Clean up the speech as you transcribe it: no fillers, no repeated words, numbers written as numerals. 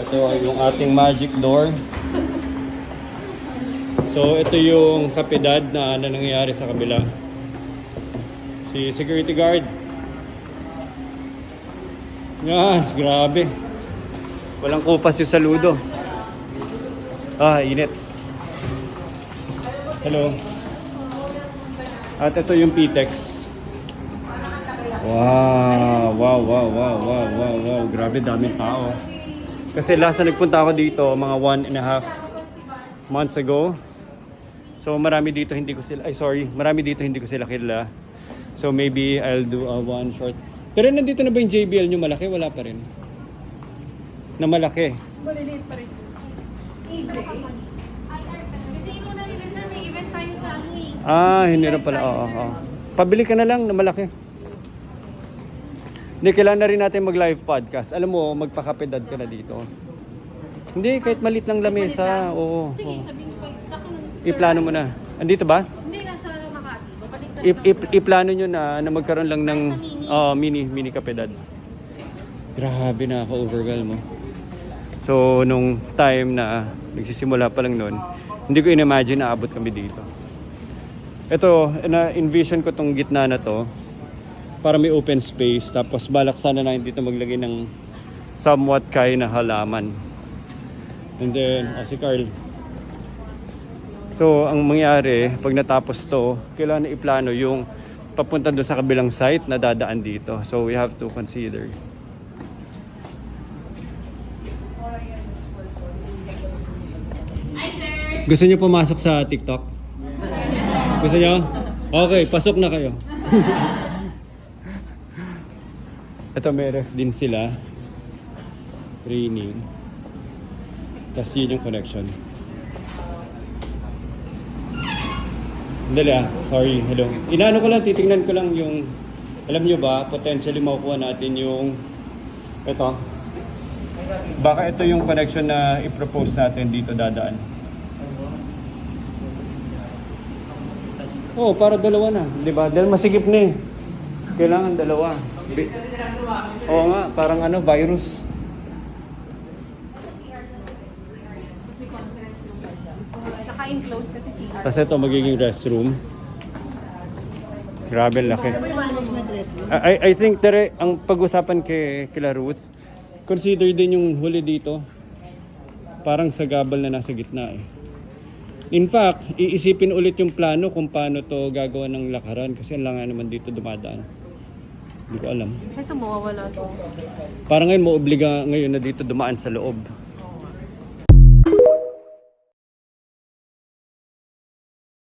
Ito ay yung ating magic door. So ito yung kapidad na nangyayari sa kabila. Si security guard. Yan, grabe. Walang kupas yung saludo. Ah, init. Hello. At ito yung PTEX. Wow, wow, wow, wow, wow, wow, wow. Grabe, daming tao. Kasi last na nagpunta ako dito, mga 1.5 months ago. So marami dito hindi ko sila, marami dito hindi ko sila kilala. So maybe I'll do a one short. Pero nandito na ba yung JBL nyo malaki? Wala pa rin. Na malaki. Maliliit pa rin. EJ. Kasi yung una nila sir, may event tayo sa Hindi na pala. Oo. Pabili ka na lang na malaki. Hindi, kailangan na rin natin mag-live podcast. Alam mo, magpakapedad ka na dito. Hindi, kahit malit ng lamesa. Oo. Sige, sabihin ko, sakto na sir. Iplano mo na. Andito ba? Hindi, nasa Makati. Babalik na Iplano nyo na magkaroon lang ng mini kapedad. Grabe, nakaka-overwhelm mo. So, nung time na nagsisimula pa lang nun, hindi ko in-imagine na abot kami dito. Ito, na-envision ko tong gitna na to para may open space. Tapos balak sana na dito maglagay ng somewhat kaya na halaman. And then, si Carl. So, ang mangyari, pag natapos to, kailangan na iplano yung papunta doon sa kabilang site na dadaan dito. So, we have to consider. Gusto niyo pumasok sa TikTok? Gusto niyo? Okay, pasok na kayo. Ito may ref din sila. Training. Tapos yun yung connection. Dali sorry, hello. Inaano ko lang, titingnan ko lang yung, alam nyo ba, potentially makukuha natin yung, ito. Baka ito yung connection na i-propose natin dito dadaan. Oo, para dalawa na, di ba? Dahil masigip na eh. Kailangan dalawa. Oo nga, parang virus. Naka-enclose kasi CR. Tapos ito magiging restroom. Grabe, laki. I think ang pag-usapan kila Ruth, consider din yung huli dito. Parang sagabal na nasa gitna eh. In fact, iisipin ulit yung plano kung paano to gagawa ng lakaran kasi ang langan naman dito dumadaan. Hindi ko alam. Ito mawawala to. Parang ngayon mo obliga ngayon na dito dumaan sa loob.